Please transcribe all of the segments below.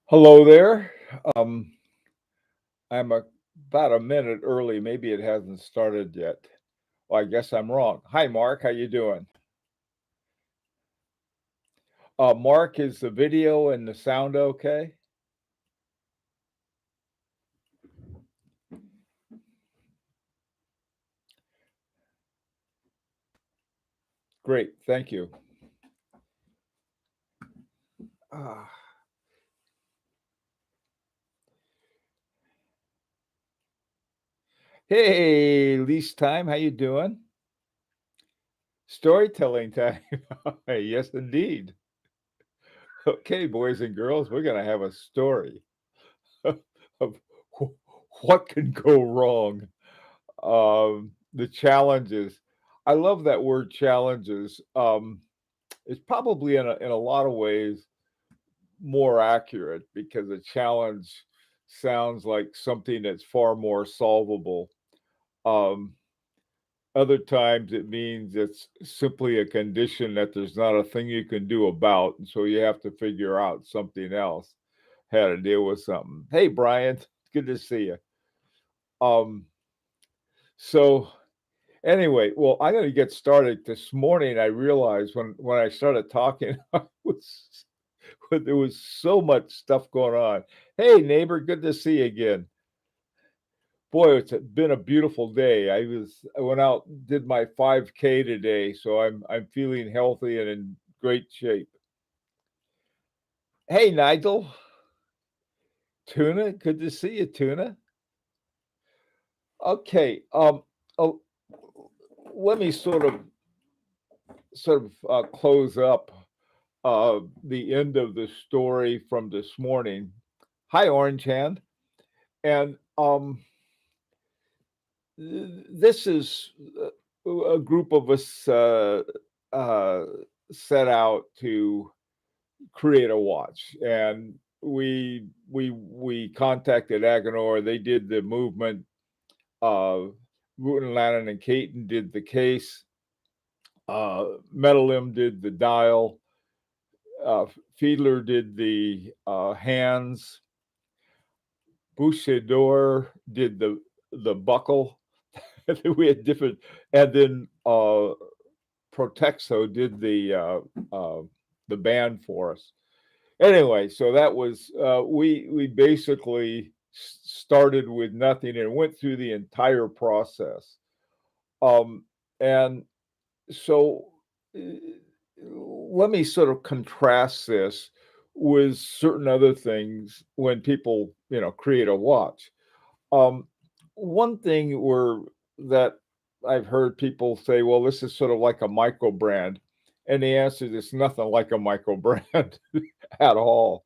Hello there. Um, I'm about a minute early. Maybe it hasn't started yet. Well, I guess I'm wrong. Hi, Mark. How you doing? Mark, is the video and the sound okay? Great. Thank you. Ah, hey, lease time. How you doing? Storytelling time. Yes, indeed. Okay, boys and girls, we're gonna have a story of what can go wrong. The challenges. I love that word challenges. It's probably in a lot of ways more accurate because a challenge sounds like something that's far more solvable. Um, Other times it means it's simply a condition that there's not a thing you can do about, and so you have to figure out something else, how to deal with something. Hey, Brian, good to see you. Um, so Anyway, well, I'm gonna get started. This morning, I realized when I started talking, I was there was so much stuff going on. Hey, neighbor, good to see you again. Boy, been a beautiful day. I went out, did my 5K today, so I'm feeling healthy and in great shape. Hey, Nigel, Tuna, good to see you, Tuna. Okay, oh, let me sort of close up the end of the story from this morning. Hi, Orange Hand. And this is a group of us uh, set out to create a watch, and we contacted Aganor. They did the movement. Wooten, Lannon, and Caton did the case. Metalim did the dial. Fiedler did the hands. Bouchador did the buckle. We had different, and then Protexo did the band for us. Anyway, so that was we basically started with nothing and went through the entire process. Um, and so uh, let me sort of contrast this with certain other things when people, create a watch. Um, One thing where that I've heard people say, well, this is sort of like a micro brand. And the answer is it's nothing like a micro brand at all.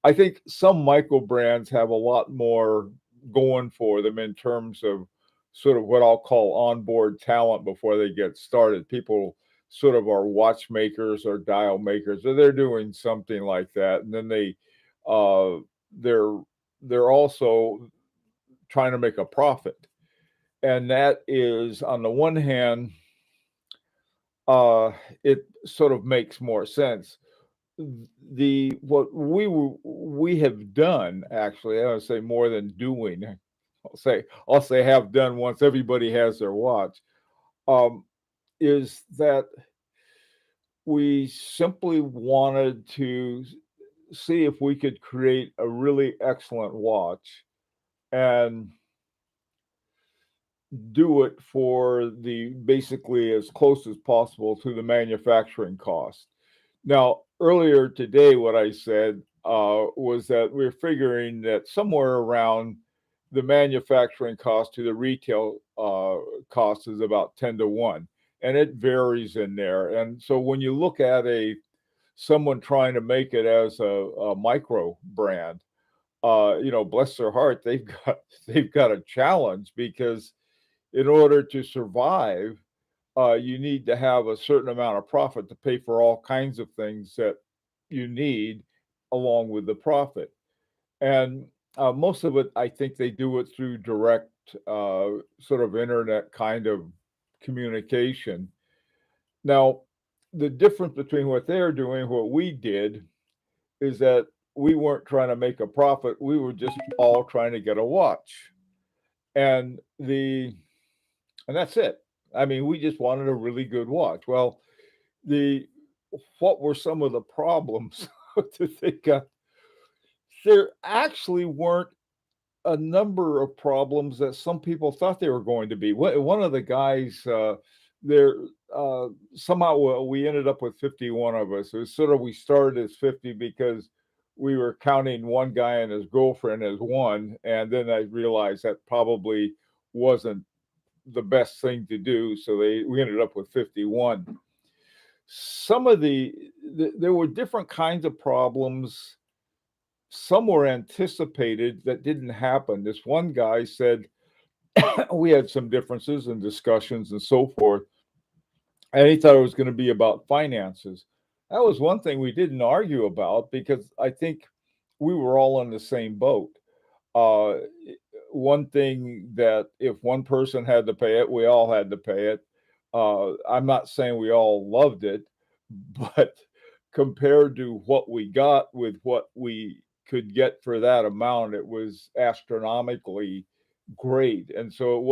I think some micro brands have a lot more going for them in terms of sort of what I'll call onboard talent before they get started. People sort of are watchmakers or dial makers, or they're doing something like that, and then uh, they're they're also trying to make a profit, and that is on the one hand, uh, it sort of makes more sense. The what we have done, actually, I would say more than doing. I'll say have done once everybody has their watch. Um, is that we simply wanted to see if we could create a really excellent watch and do it for the basically as close as possible to the manufacturing cost. Now, earlier today, what I said was that we're figuring that somewhere around the manufacturing cost to the retail cost is about 10 to 1, and it varies in there. And so when you look at a someone trying to make it as a micro brand, bless their heart, they've got a challenge because in order to survive, you need to have a certain amount of profit to pay for all kinds of things that you need along with the profit. And most of it, I think they do it through direct sort of internet kind of communication. Now, the difference between what they're doing, what we did, is that we weren't trying to make a profit. We were just all trying to get a watch. And and that's it. I mean, we just wanted a really good watch. Well, the what were some of the problems to think of? There actually weren't a number of problems that some people thought they were going to be. One of the guys there somehow we ended up with 51 of us. It was sort of we started as 50 because we were counting one guy and his girlfriend as one, and then I realized that probably wasn't the best thing to do. So we ended up with 51. Some of there were different kinds of problems. Some were anticipated that didn't happen. This one guy said we had some differences and discussions and so forth, and he thought it was going to be about finances. That was one thing we didn't argue about because I think we were all on the same boat. Uh, One thing that if one person had to pay it, we all had to pay it. I'm not saying we all loved it, but compared to what we got with what we could get for that amount, it was astronomically great. And so it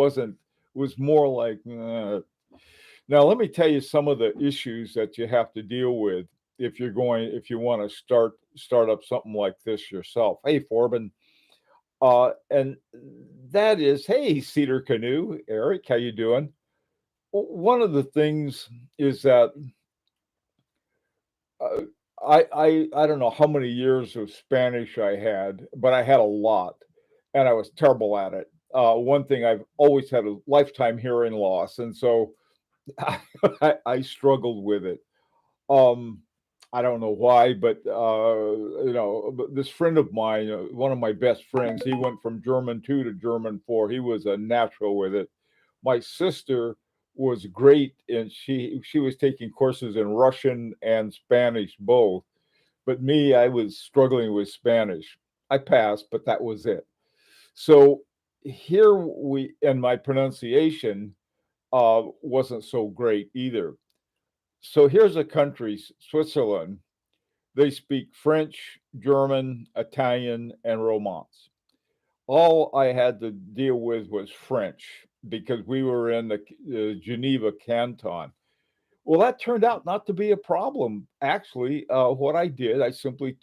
was more like, now let me tell you some of the issues that you have to deal with if you want to start up something like this yourself. Hey, Forbin, and that is, hey, Cedar Canoe, Eric, how you doing? One of the things is that uh, I don't know how many years of Spanish I had, but I had a lot, and I was terrible at it. One thing I've always had a lifetime hearing loss, and so I struggled with it. Um, I don't know why, but but this friend of mine, one of my best friends, he went from German 2 to German 4. He was a natural with it. My sister was great, and she was taking courses in Russian and Spanish both. But me, I was struggling with Spanish. I passed, but that was it. So here we, and my pronunciation wasn't so great either. So here's a country, Switzerland. They speak French, German, Italian, and Romance. All I had to deal with was French because we were in the Geneva canton. Well, that turned out not to be a problem. Actually, what I did, I simply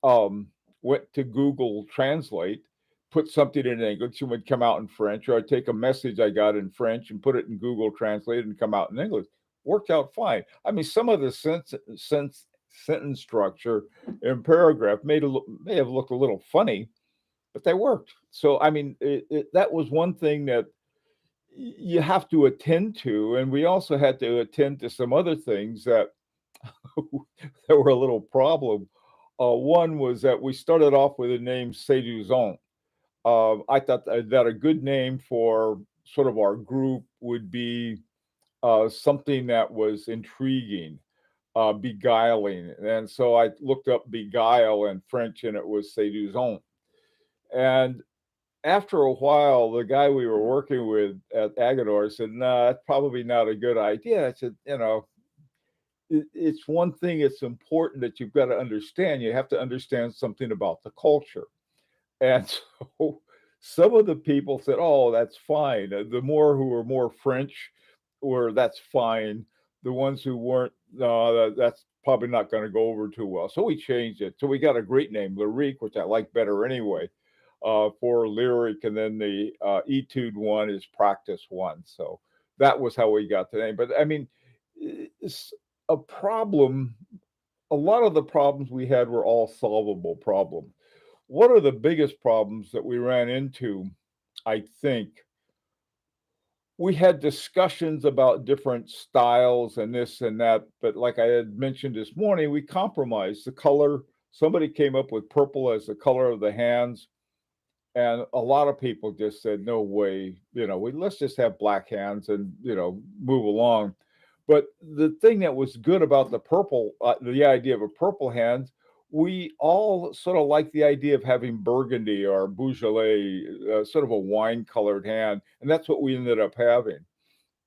um, went to Google Translate, put something in English, and would come out in French, or I'd take a message I got in French and put it in Google Translate and come out in English. Worked out fine. I mean, some of the sentence structure and paragraph may have looked a little funny, but they worked. So, I mean, that was one thing that you have to attend to, and we also had to attend to some other things that that were a little problem. One was that we started off with the name Séduisant. I thought that a good name for sort of our group would be something that was intriguing, beguiling. And so I looked up beguile in French and it was séduisant. And after a while, the guy we were working with at Agador said, "No, that's probably not a good idea." I said, it's one thing, it's important that you've got to understand. You have to understand something about the culture. And so some of the people said, "Oh, that's fine." The more who were more French were, "That's fine." The ones who weren't, "No, that's probably not going to go over too well." So we changed it. So we got a great name, Lyrique, which I like better anyway, for Lyric. And then the Etude one is Practice One. So that was how we got the name. But I mean, it's a problem. A lot of the problems we had were all solvable problems. One of the biggest problems that we ran into, I think, we had discussions about different styles and this and that, but like I had mentioned this morning, we compromised the color. Somebody came up with purple as the color of the hands, and a lot of people just said, "No way, let's just have black hands and move along." But the thing that was good about the idea of a purple hand, we all sort of like the idea of having burgundy or Beaujolais, sort of a wine colored hand, and that's what we ended up having.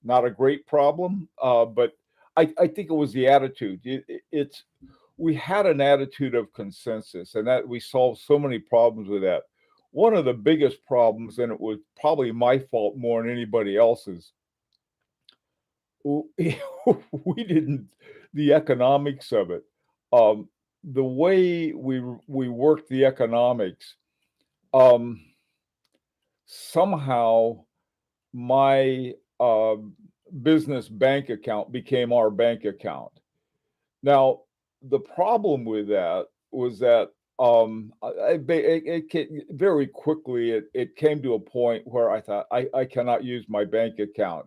Not a great problem, but I think it was the attitude. It's we had an attitude of consensus, and that we solved so many problems with that. One of the biggest problems, and it was probably my fault more than anybody else's, we didn't the economics of it. The way we worked the economics, um, somehow my business bank account became our bank account. Now, the problem with that was that very quickly it came to a point where I thought I cannot use my bank account.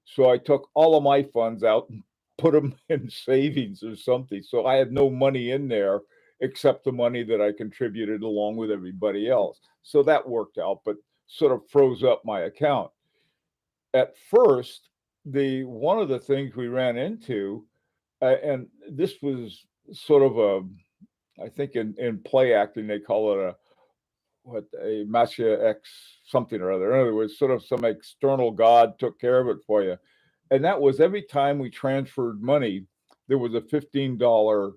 So I took all of my funds out and put them in savings or something. So I had no money in there except the money that I contributed along with everybody else. So that worked out, but sort of froze up my account. At first, the one of the things we ran into, and this was sort of I think in play acting they call it a Masha X something or other. In other words, sort of some external god took care of it for you. And that was every time we transferred money, there was a $15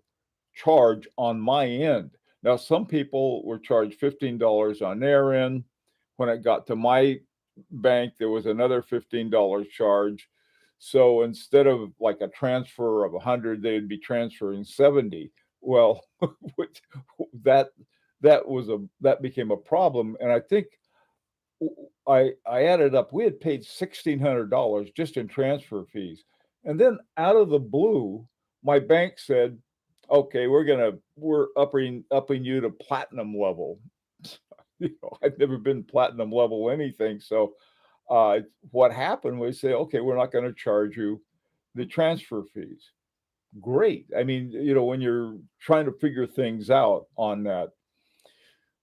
charge on my end. Now, some people were charged $15 on their end. When it got to my bank, there was another $15 charge. So instead of like a transfer of 100, they'd be transferring 70. Well, that that became a problem, and I think I added up. We had paid $1,600 just in transfer fees, and then out of the blue, my bank said, "Okay, we're upping you to platinum level." I've never been platinum level anything, so what happened was say, "Okay, we're not going to charge you the transfer fees." Great. I mean, when you're trying to figure things out on that.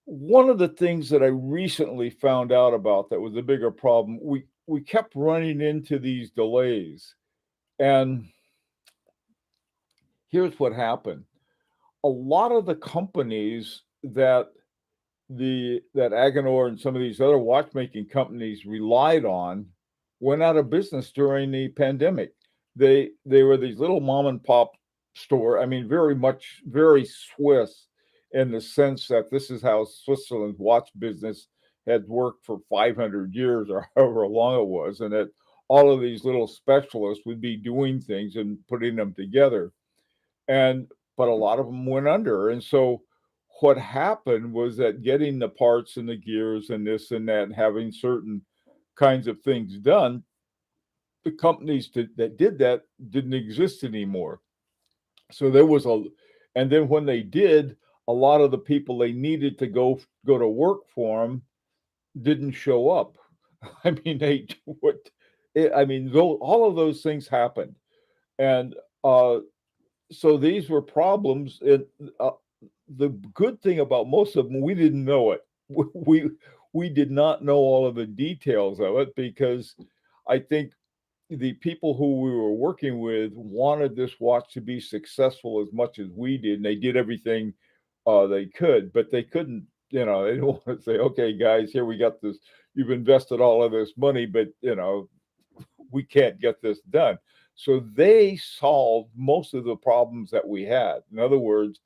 One of the things that I recently found out about that was a bigger problem, we kept running into these delays. And here's what happened. A lot of the companies that Agenor and some of these other watchmaking companies relied on went out of business during the pandemic. They were these little mom and pop store. I mean, very Swiss in the sense that this is how Switzerland's watch business had worked for 500 years or however long it was, and that all of these little specialists would be doing things and putting them together. And but a lot of them went under. And so what happened was that getting the parts and the gears and this and that and having certain kinds of things done, the companies that did that didn't exist anymore. So there was and then when they did, a lot of the people they needed to go to work for them didn't show up. I mean, all of those things happened, and so these were problems. And the good thing about most of them, we didn't know it. We we did not know all of the details of it because I think the people who we were working with wanted this watch to be successful as much as we did, and they did everything they could, but they couldn't. They didn't want to say, "Okay, guys, here we got this. You've invested all of this money, but we can't get this done." So they solved most of the problems that we had. In other words,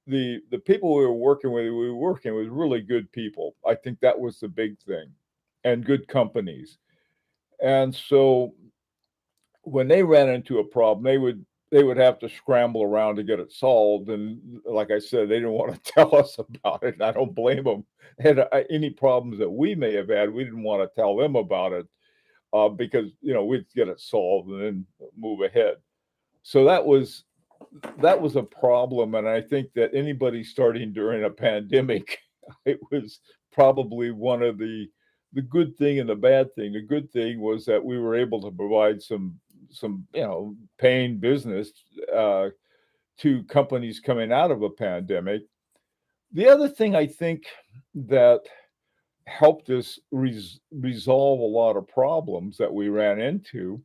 the people we were working with really good people. I think that was the big thing, and good companies. And so when they ran into a problem, they would have to scramble around to get it solved. And like I said, they didn't want to tell us about it. And I don't blame them. And any problems that we may have had, we didn't want to tell them about it because we'd get it solved and then move ahead. So that was a problem, and I think that anybody starting during a pandemic, it was probably one of the good thing and the bad thing. The good thing was that we were able to provide some paying business uh, to companies coming out of a pandemic. The other thing I think that helped us resolve a lot of problems that we ran into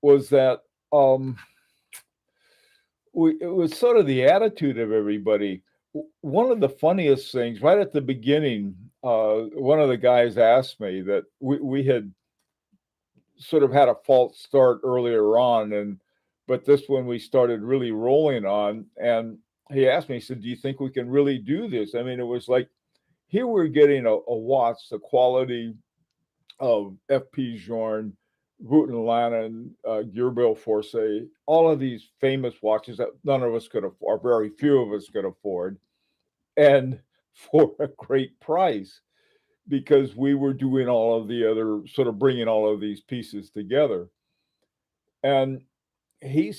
was that it was sort of the attitude of everybody. One of the funniest things, right at the beginning, one of the guys asked me that we had sort of had a false start earlier on, but this one we started really rolling on, and he asked me, he said, "Do you think we can really do this?" I mean, it was like here we're getting a watch, the quality of F.P. Journe, Wooten Lannon, Gearbel Forsey, all of these famous watches that none of us could afford, or very few of us could afford, and for a great price because we were doing all of the other sort of bringing all of these pieces together. And he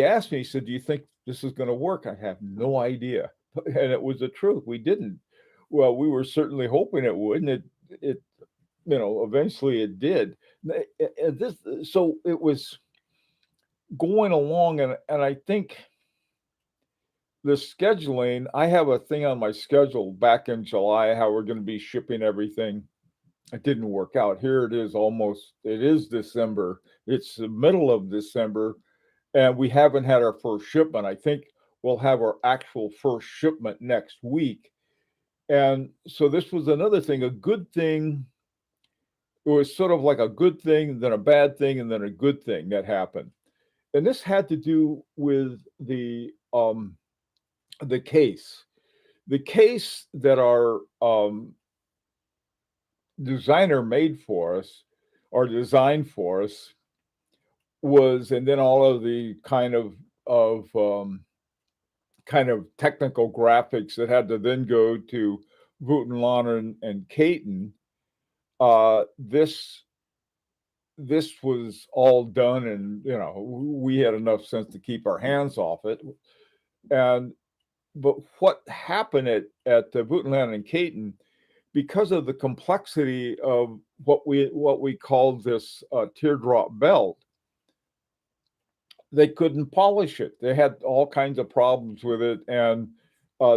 asked me, he said, "Do you think this is going to work?" I have no idea, and it was the truth. We didn't. Well, we were certainly hoping it would, and it eventually it did. This so it was going along, and I think the scheduling. I have a thing on my schedule back in July how we're going to be shipping everything. It didn't work out. Here it is almost. It is December. It's the middle of December, and we haven't had our first shipment. I think we'll have our actual first shipment next week. And so this was another thing, a good thing. It was sort of like a good thing, then a bad thing, and then a good thing that happened. And this had to do with the case. The case that our designer made for us or designed for us was, and then all of the kind of technical graphics that had to then go to Wooten Lannon and Caton. This was all done, and we had enough sense to keep our hands off it. And but what happened at the Wooten Lannon and Caton, because of the complexity of what we called this teardrop belt, they couldn't polish it. They had all kinds of problems with it, and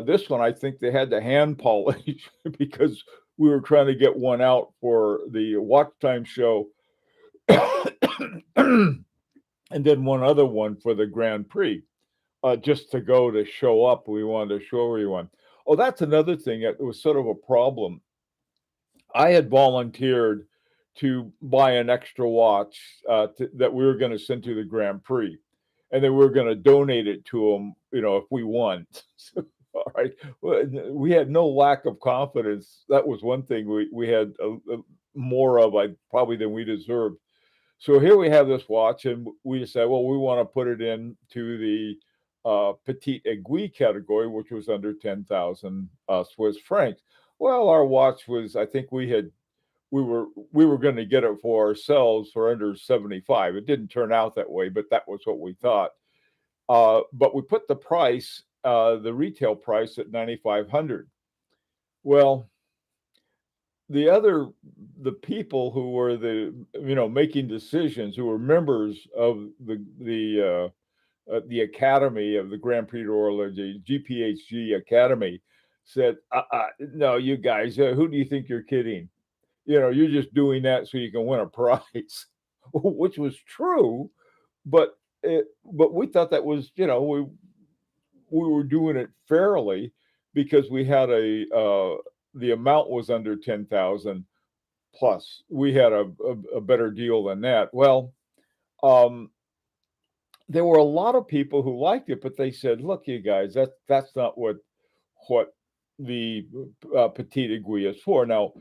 this one I think they had to hand polish because we were trying to get one out for the watch time show, and then one other one for the Grand Prix, just to go to show up. We wanted to show everyone. Oh, that's another thing that was sort of a problem. I had volunteered to buy an extra watch that we were going to send to the Grand Prix, and then we were going to donate it to them, if we won. All right, we had no lack of confidence. That was one thing we had more of, probably than we deserved. So here we have this watch, and we decided, well, we want to put it into the petite aiguille category, which was under 10,000 Swiss francs. Well, our watch was, I think we were going to get it for ourselves for under 75. It didn't turn out that way, but that was what we thought. But we put the price, the retail price, at 9,500. Well, the people who were making decisions, who were members of the Academy of the Grand Prix d'Horlogerie, GPHG Academy, said, "No, you guys, who do you think you're kidding? You're just doing that so you can win a prize," which was true, but but we thought that was, we were doing it fairly because we had the amount was under 10,000 plus. We had a better deal than that. Well, um, there were a lot of people who liked it, but they said, "Look, you guys, that's not what the petite aiguille is for." Now,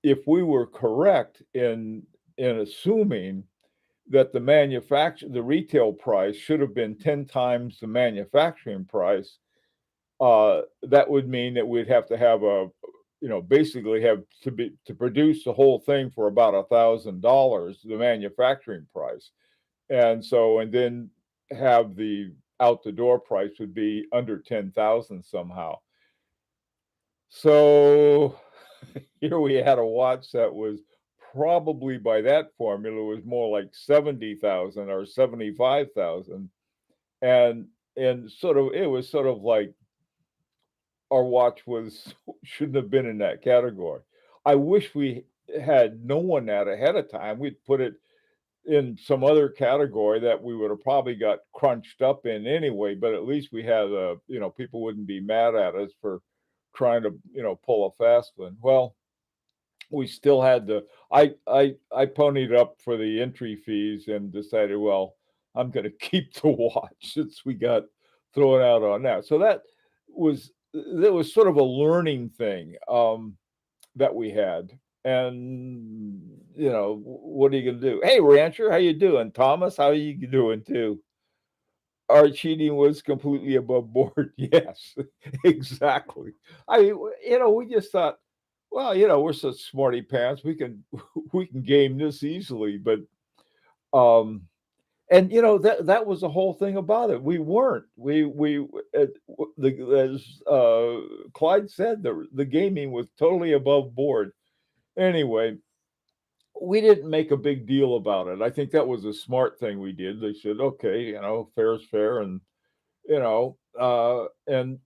if we were correct in assuming that the retail price should have been 10 times the manufacturing price, that would mean that we'd have to have basically have to produce the whole thing for about $1,000, the manufacturing price, and then have the out the door price would be under 10,000 somehow. So here we had a watch that was probably, by that formula, was more like 70,000 or 75,000, and it was sort of like our watch was shouldn't have been in that category. I wish we had known that ahead of time. We'd put it in some other category that we would have probably got crunched up in anyway, but at least we had people wouldn't be mad at us for trying to, pull a fast one. Well, we still had to. I ponied up for the entry fees and decided, well, I'm going to keep the watch since we got thrown out on that. So that was sort of a learning thing that we had. And what are you gonna do? Hey, Rancher, how you doing? Thomas, how you doing too? Our cheating was completely above board. Yes, exactly. I mean, we just thought, well, we're such smarty pants. We can we can game this easily, but um, and that was the whole thing about it. We weren't. We as Clyde said, the gaming was totally above board. Anyway, we didn't make a big deal about it. I think that was a smart thing we did. They said, okay, fair is fair, and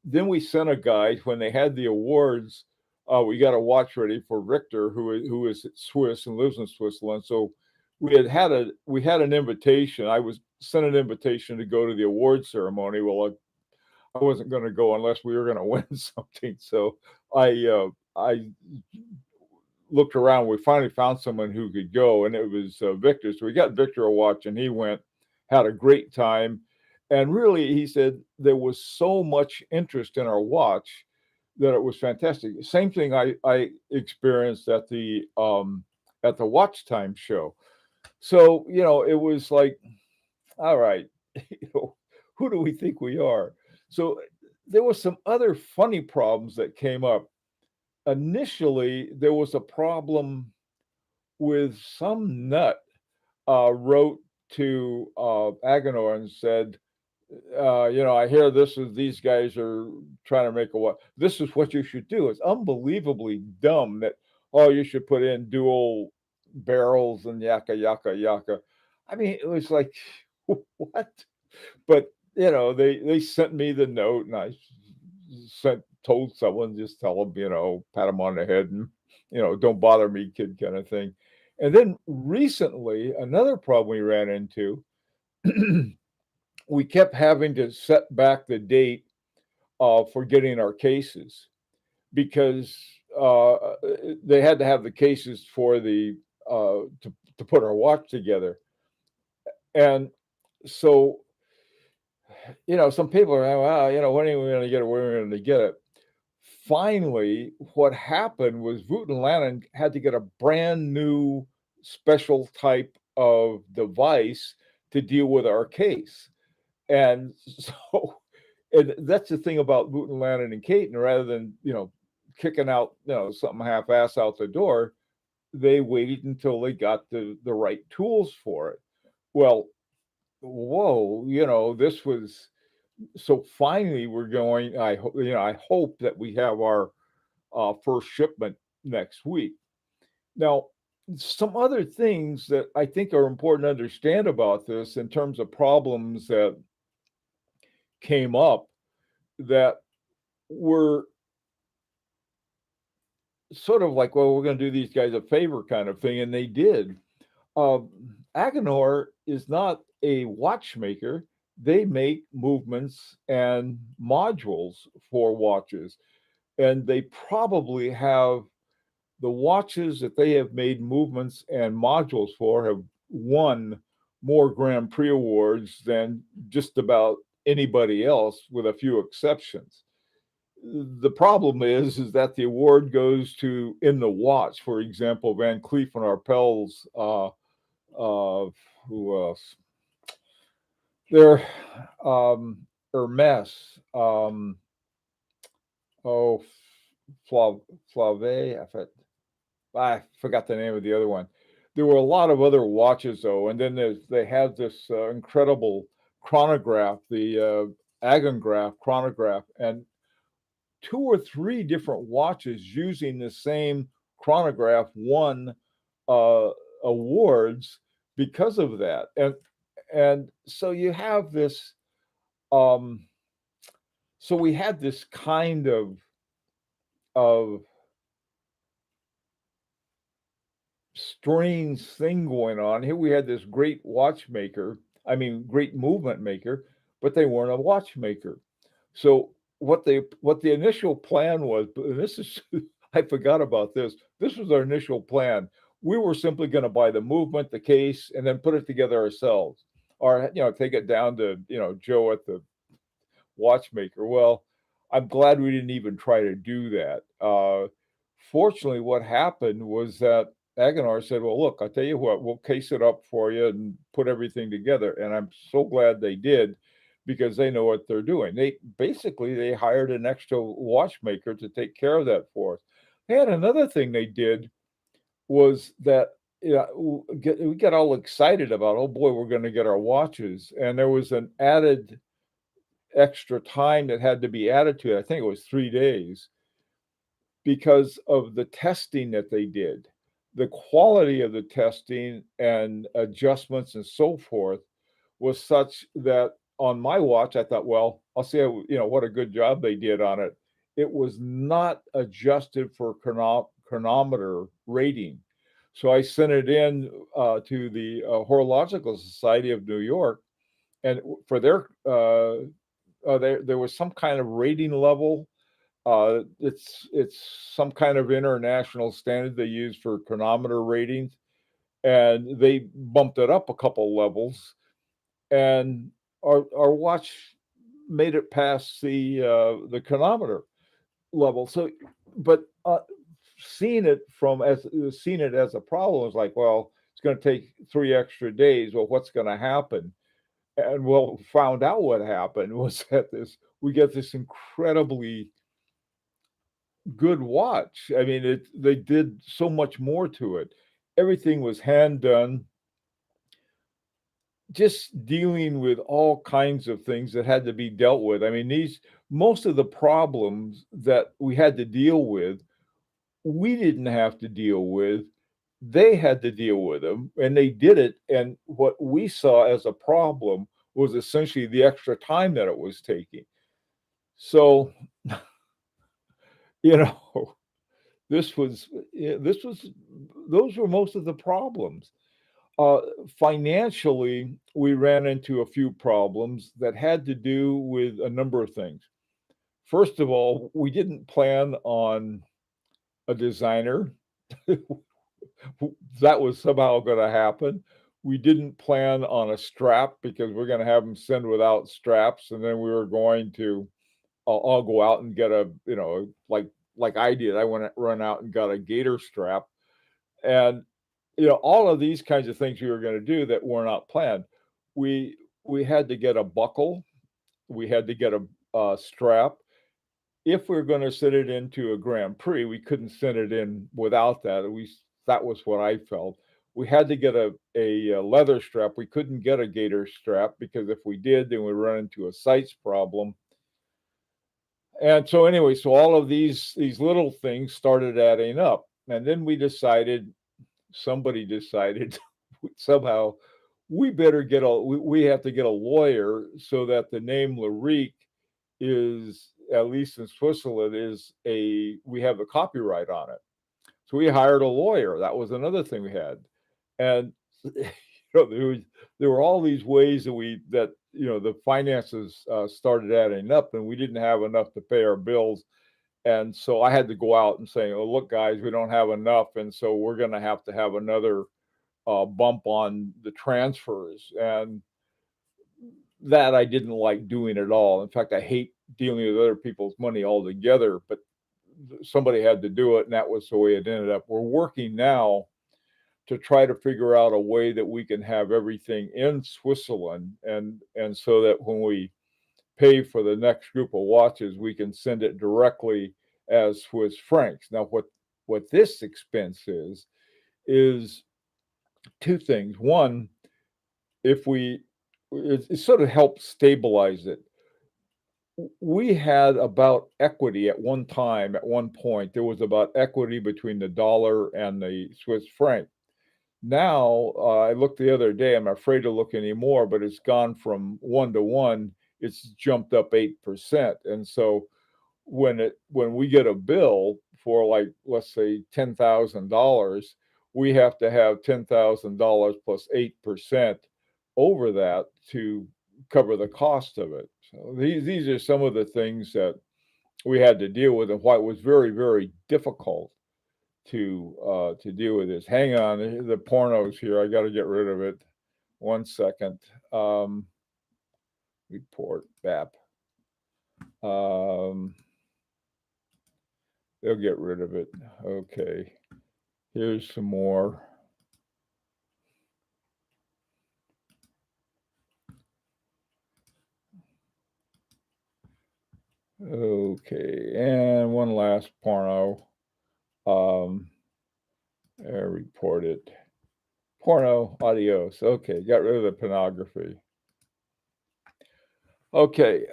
then we sent a guy when they had the awards. We got a watch ready for Richter, who is Swiss and lives in Switzerland. So we had an invitation. I was sent an invitation to go to the award ceremony. Well, I wasn't going to go unless we were going to win something. So I looked around. We finally found someone who could go, and it was Victor. So we got Victor a watch, and he went, had a great time. And really, he said there was so much interest in our watch that it was fantastic. Same thing I experienced at the watch time show. So it was like, all right, who do we think we are? So there was some other funny problems that came up. Initially, there was a problem with some nut wrote to Agenor and said, I hear these guys are trying to make a what? This is what you should do. It's unbelievably dumb that, oh, you should put in dual barrels and yaka, yaka, yaka. I mean, it was like, what? But, they sent me the note and I told someone, just tell them, pat them on the head and, don't bother me, kid, kind of thing. And then recently, another problem we ran into, we kept having to set back the date for getting our cases because they had to have the cases for the to put our watch together. And so, some people are, well, when are we going to get it? When are we going to get it? Finally, what happened was Voot and Lannon had to get a brand new special type of device to deal with our case. And so, and that's the thing about Voot and Lannon and Caton, rather than, kicking out, something half-ass out the door, they waited until they got the right tools for it. Well, whoa, this was so finally we're going. I hope that we have our first shipment next week. Now, some other things that I think are important to understand about this in terms of problems that came up that were sort of like, well, we're going to do these guys a favor kind of thing, and they did. Agenor is not a watchmaker. They make movements and modules for watches, and they probably have the watches that they have made movements and modules for have won more Grand Prix awards than just about anybody else, with a few exceptions. The problem is that the award goes to in the watch. For example, Van Cleef and Arpels. Who else? They're Hermes. Oh, Flave. I forgot the name of the other one. There were a lot of other watches though, and then they had this incredible chronograph, the Agengraph chronograph, and 2 or 3 different watches using the same chronograph won awards because of that. And so you have this so we had this kind of strange thing going on. Here we had this great watchmaker, great movement maker, but they weren't a watchmaker. So what the initial plan was, and this is I forgot about this. This was our initial plan. We were simply going to buy the movement, the case, and then put it together ourselves, or take it down to Joe at the watchmaker. Well, I'm glad we didn't even try to do that. Fortunately, what happened was that Aguilar said, "Well, look, I'll tell you what, we'll case it up for you and put everything together." And I'm so glad they did, because they know what they're doing. They hired an extra watchmaker to take care of that for us. They had another thing they did was that, yeah, we got all excited about, oh boy, we're going to get our watches, and there was an added extra time that had to be added to it. I think it was 3 days, because of the testing that they did. The quality of the testing and adjustments and so forth was such that on my watch, I thought, well, I'll see how, what a good job they did on it. It was not adjusted for chronometer rating. So I sent it in to the Horological Society of New York, and for their there was some kind of rating level. It's some kind of international standard they use for chronometer ratings, and they bumped it up a couple levels, and our watch made it past the chronometer level. So, but seeing it as a problem is like, well, it's going to take 3 extra days. Well, what's going to happen? And well, found out what happened was that this we get this incredibly good watch. I mean, they did so much more to it. Everything was hand done, just dealing with all kinds of things that had to be dealt with. I mean, these most of the problems that we had to deal with, we didn't have to deal with. They had to deal with them, and they did it. And what we saw as a problem was essentially the extra time that it was taking. So, you know, this was those were most of the problems. Uh, Financially, we ran into a few problems that had to do with a number of things. First of all, we didn't plan on a designer. That was somehow going to happen. We didn't plan on a strap because we're going to have them send without straps, and then we were going to all go out and get a, like I did. I went run out and got a gator strap, and all of these kinds of things we were going to do that were not planned. We had to get a buckle. We had to get a strap. If we were going to send it into a Grand Prix, we couldn't send it in without that. At least that was what I felt. We had to get a leather strap. We couldn't get a gator strap because if we did, then we'd run into a sights problem. And so anyway, so all of these little things started adding up, and then somebody decided somehow we have to get a lawyer so that the name Lyrique is, at least in Switzerland, we have a copyright on it. So we hired a lawyer. That was another thing we had. And there were all these ways that the finances started adding up, and we didn't have enough to pay our bills. And so I had to go out and say, "Oh, look, guys, we don't have enough, and so we're going to have another bump on the transfers." And that I didn't like doing at all. In fact, I hate dealing with other people's money altogether. But somebody had to do it, and that was the way it ended up. We're working now to try to figure out a way that we can have everything in Switzerland, and so that when we pay for the next group of watches, we can send it directly as Swiss francs. Now, what this expense is two things. One, if it sort of helps stabilize it. We had about equity at one time, at one point, there was about equity between the dollar and the Swiss franc. Now, I looked the other day, I'm afraid to look anymore, but it's gone from 1 to 1. It's jumped up 8%. And so when we get a bill for, like, let's say $10,000, we have to have $10,000 plus 8% over that to cover the cost of it. So these are some of the things that we had to deal with, and why it was very, very difficult to deal with this. Hang on, the porno's here. I got to get rid of it. 1 second. Report BAP. Um, they'll get rid of it. Okay. Here's some more. Okay, and one last porno. Um, report it. Porno, adios. Okay, got rid of the pornography. Okay.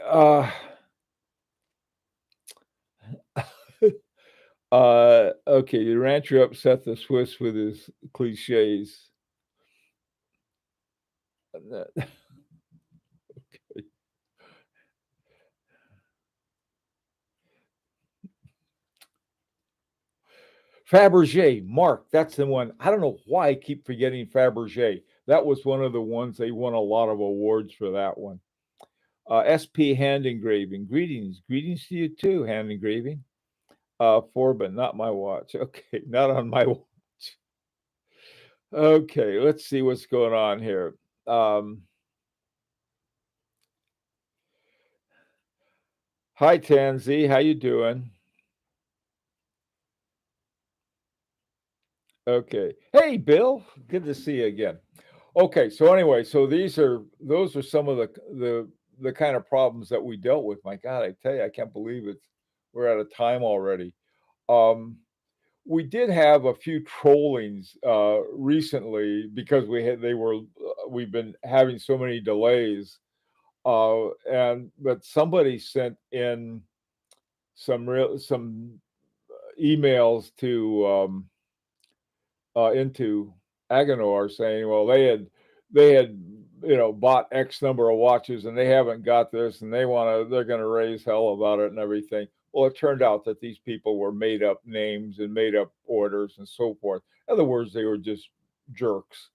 Okay, the rancher upset the Swiss with his cliches. Fabergé, Mark, that's the one. I don't know why I keep forgetting Fabergé. That was one of the ones they won a lot of awards for that one. SP Hand Engraving. Greetings. Greetings to you too, Hand Engraving. Forbin, not my watch. Okay, not on my watch. Okay, let's see what's going on here. Hi, Tansy. How you doing? Okay. Hey, Bill. Good to see you again. Okay, so anyway, so those are some of the kind of problems that we dealt with. My God, I tell you, I can't believe we're out of time already. Um, we did have a few trollings recently because we've been having so many delays. And but somebody sent in some emails to into Agonor saying, well, they had bought X number of watches and they haven't got this and they're gonna raise hell about it and everything. Well, it turned out that these people were made up names and made up orders and so forth. In other words, they were just jerks.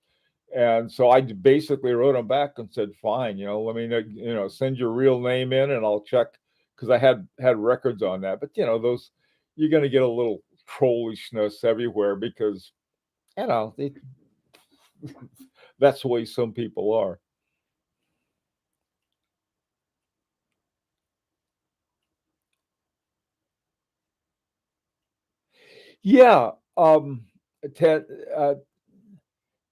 And so I basically wrote them back and said, fine, let me know, send your real name in and I'll check because I had records on that. But those you're going to get a little trollishness everywhere because they, that's the way some people are. Yeah, Ten, uh,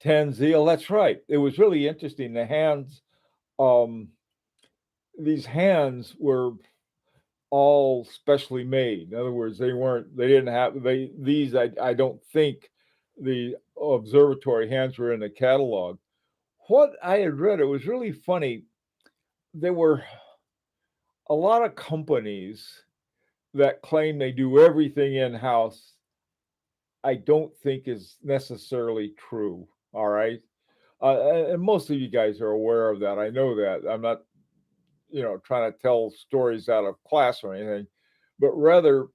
Tanzil, that's right. It was really interesting. The hands, um, these hands were all specially made. In other words, they didn't have these. I don't think the observatory hands were in the catalog. What I had read, it was really funny. There were a lot of companies that claim they do everything in house. I don't think is necessarily true. All right. And most of you guys are aware of that. I know that. I'm not trying to tell stories out of class or anything, but rather,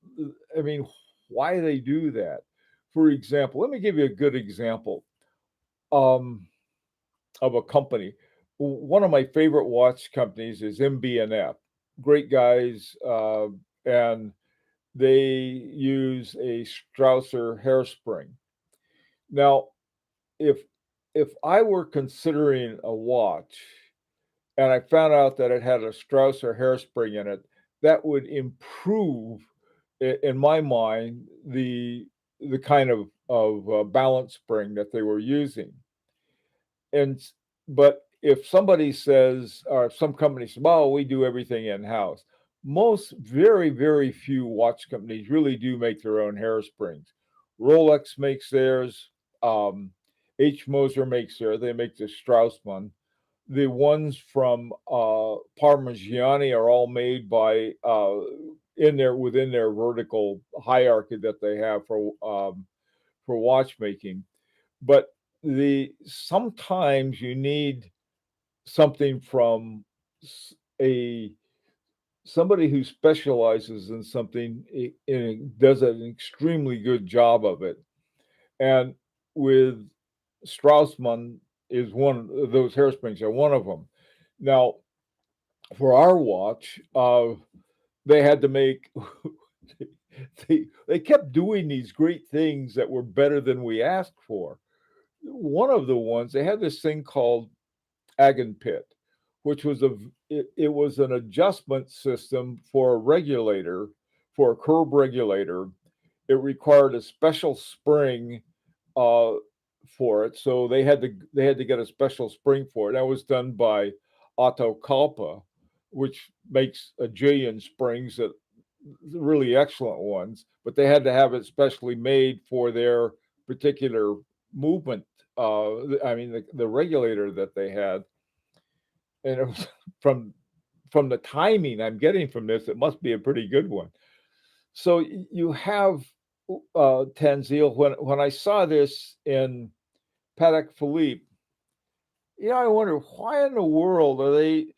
I mean, why they do that. For example, let me give you a good example um, of a company. One of my favorite watch companies is MB&F. Great guys, and they use a Strausser hairspring. Now, if if I were considering a watch and I found out that it had a Strausser hairspring in it, that would improve, in my mind, the kind of balance spring that they were using. And but if somebody says, or if some company says, "Well, we do everything in house," most very few watch companies really do make their own hairsprings. Rolex makes theirs. Um, H. Moser makes theirs. They make the Straussmann. The ones from Parmigiani are all made by in there within their vertical hierarchy that they have for watchmaking. But the sometimes you need something from a somebody who specializes in something and does an extremely good job of it. And with Straussmann is one of those hairsprings are one of them. Now, for our watch, they had to make they kept doing these great things that were better than we asked for. One of the ones they had this thing called Agon Pit. which was it was an adjustment system for a regulator, for a curb regulator. It required a special spring uh, for it, so they had to get a special spring for it. That was done by Otto Kalpa, which makes a jillion springs that really excellent ones, but they had to have it specially made for their particular movement. I mean, the regulator that they had, and it was from from the timing I'm getting from this, it must be a pretty good one. So you have Tanzil. When I saw this in Patek Philippe, I wonder why in the world are they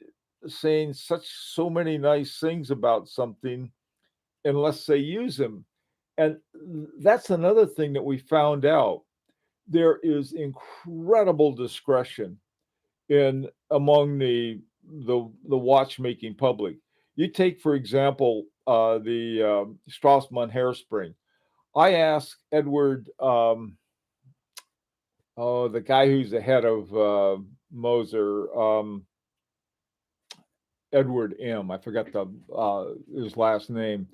saying so many nice things about something unless they use them. And that's another thing that we found out. There is incredible discretion in among the watchmaking public. You take, for example, the Strassmann hairspring. I asked Edward, oh, the guy who's the head of Moser, Edward M. I forgot the his last name.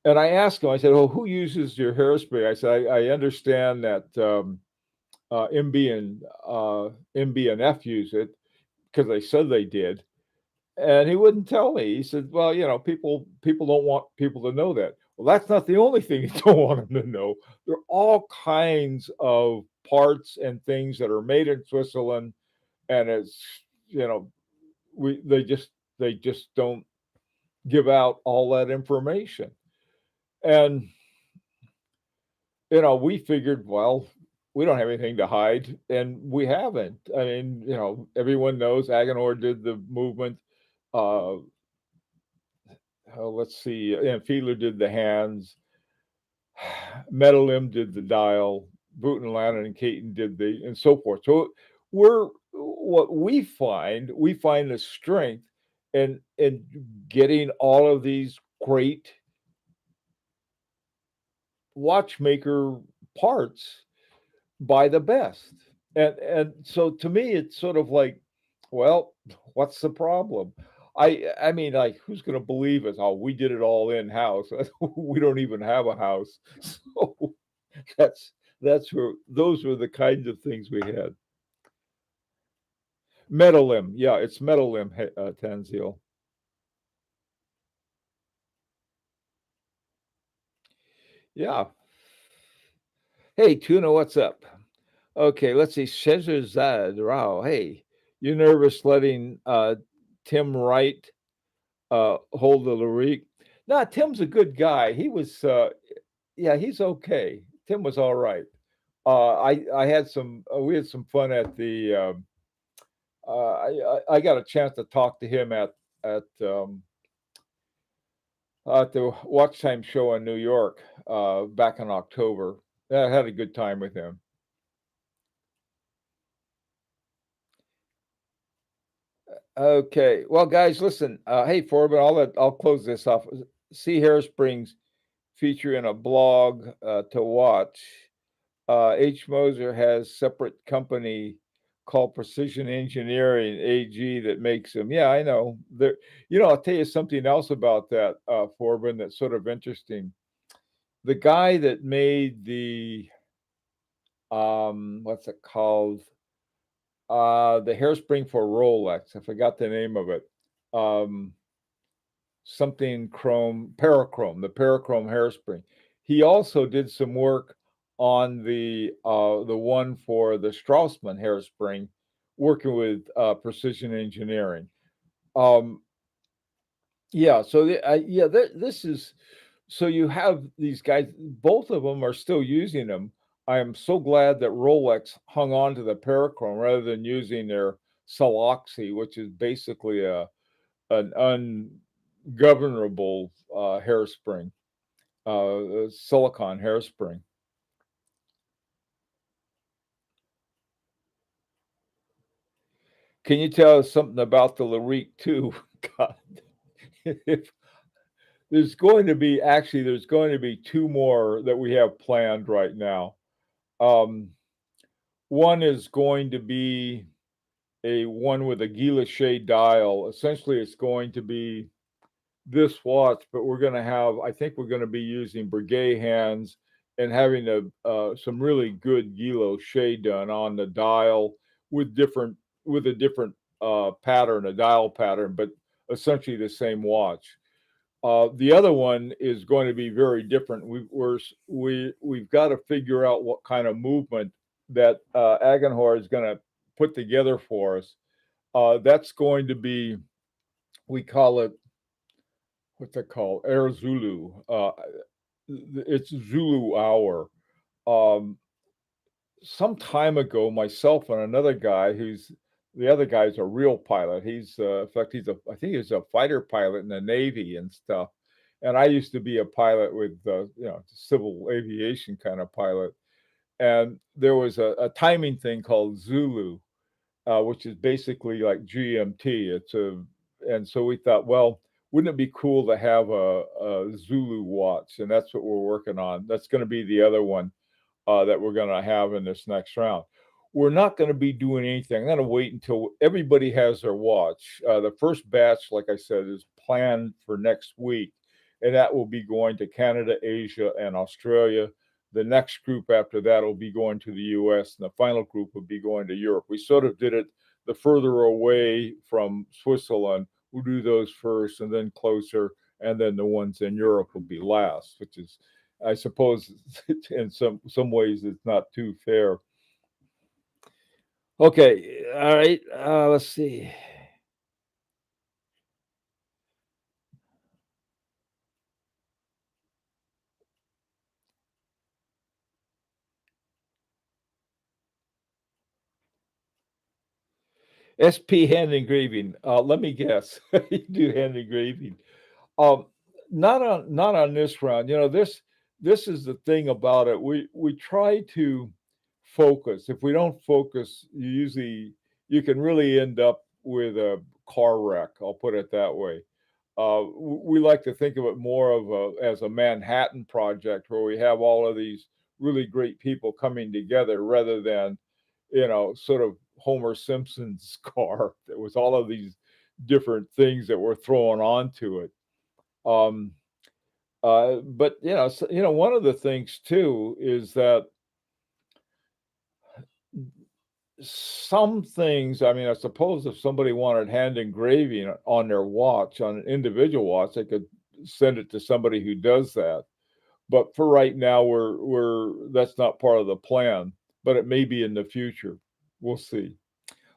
And I asked him, I said, "Oh, who uses your hairspray?" I said, I understand that MB and F use it because they said they did." And he wouldn't tell me. He said, "Well, people don't want people to know that." Well, that's not the only thing you don't want them to know. There are all kinds of parts and things that are made in Switzerland, and it's you know we they just don't give out all that information. And we figured, well, we don't have anything to hide, and we haven't. I mean, everyone knows Agenor did the movement. Uh, let's see, and Fiedler did the hands. Metalim did the dial. Butenland and Caton did and so forth. So what we find the strength in getting all of these great watchmaker parts by the best. And so to me, it's sort of like, well, what's the problem? I mean, like, who's going to believe us? Oh, we did it all in house. We don't even have a house. So that's that's where those were the kinds of things we had. Metalim, yeah, it's Metalim, Tanzil. Yeah. Hey, Tuna, what's up? Okay, let's see. Shezazad Rao. Hey, you nervous letting Tim Wright hold the Lyrique? Nah, Tim's a good guy. He was, yeah, he's okay. Tim was all right. I had we had some fun at the. I got a chance to talk to him at the Watch Time show in New York back in October. I had a good time with him. Okay. Well, guys, listen. Hey, Forbin, I'll close this off. See Hairsprings feature in a blog to watch. H. Moser has separate company called Precision Engineering AG that makes them. Yeah, I know. I'll tell you something else about that, Forbin, that's sort of interesting. The guy that made the what's it called? The hairspring for Rolex. I forgot the name of it. Um, something chrome, parachrome, the parachrome hairspring. He also did some work on the one for the Strassmann hairspring, working with precision engineering. Um, yeah, so this is so you have these guys. Both of them are still using them. I am so glad that Rolex hung on to the parachrome rather than using their Saloxy, which is basically an ungovernable hairspring, silicon hairspring. Can you tell us something about the Lyrique too? God, if there's going to be two more that we have planned right now. Um, one is going to be a one with a guilloche dial. Essentially, it's going to be this watch, but we're going to have, I think we're going to be using Breguet hands and having some really good guilloche done on the dial with a different pattern, a dial pattern, but essentially the same watch. The other one is going to be very different. We've got to figure out what kind of movement that Agenhor is going to put together for us. That's going to be, we call it, what's it called? Air Zulu. It's Zulu hour. Um, some time ago, myself and another guy, who's the other guy's a real pilot. In fact, I think he's a fighter pilot in the Navy and stuff. And I used to be a pilot with, civil aviation kind of pilot. And there was a timing thing called Zulu, which is basically like GMT. And so we thought, well, wouldn't it be cool to have a Zulu watch? And that's what we're working on. That's going to be the other one that we're going to have in this next round. We're not going to be doing anything. I'm going to wait until everybody has their watch. The first batch, like I said, is planned for next week, and that will be going to Canada, Asia, and Australia. The next group after that will be going to the US, and the final group will be going to Europe. We sort of did it the further away from Switzerland. We'll do those first and then closer, and then the ones in Europe will be last, which is, I suppose, in some ways, it's not too fair. Okay, all right. Let's see. SP hand engraving. Let me guess. You do hand engraving. Um, not on this round. This is the thing about it. We try to focus. If we don't focus, you can really end up with a car wreck. I'll put it that way. We like to think of it more as a Manhattan project where we have all of these really great people coming together rather than, sort of Homer Simpson's car. There was all of these different things that were thrown onto it. Um, but one of the things too is that some things, I mean, I suppose if somebody wanted hand engraving on their watch, on an individual watch, they could send it to somebody who does that. But for right now, we're that's not part of the plan, but it may be in the future. We'll see.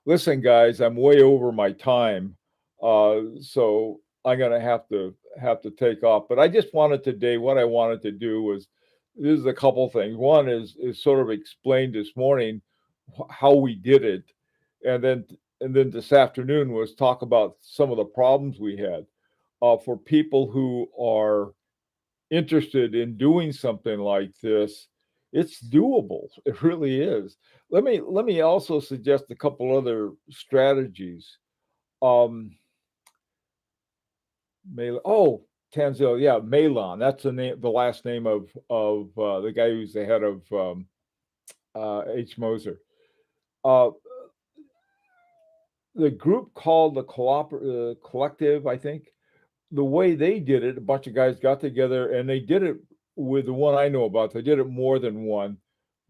Listen, guys, I'm way over my time, so I'm gonna have to take off. But I just wanted today, what I wanted to do was, this is a couple things. One is sort of explained this morning how we did it, and then this afternoon was talk about some of the problems we had. For people who are interested in doing something like this, it's doable. It really is. Let me also suggest a couple other strategies. Um, Tanzil, yeah, Malon. That's the last name of the guy who's the head of H. Moser. Uh, the group called the Collective, I think, the way they did it, a bunch of guys got together and they did it with the one I know about. They did it more than one,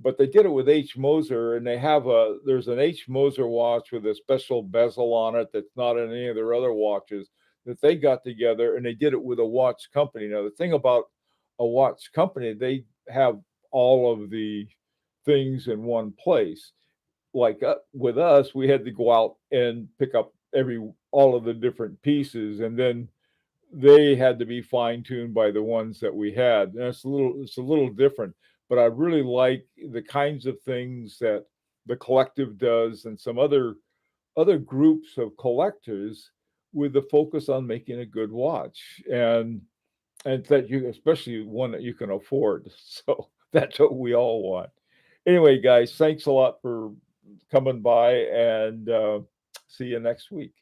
but they did it with H. Moser, and there's an H. Moser watch with a special bezel on it that's not in any of their other watches that they got together and they did it with a watch company. Now, the thing about a watch company, they have all of the things in one place. Like with us, we had to go out and pick up all of the different pieces, and then they had to be fine-tuned by the ones that we had. And it's a little different, but I really like the kinds of things that the collective does and some other groups of collectors with the focus on making a good watch and that you especially one that you can afford. So that's what we all want. Anyway, guys, thanks a lot for coming by and see you next week.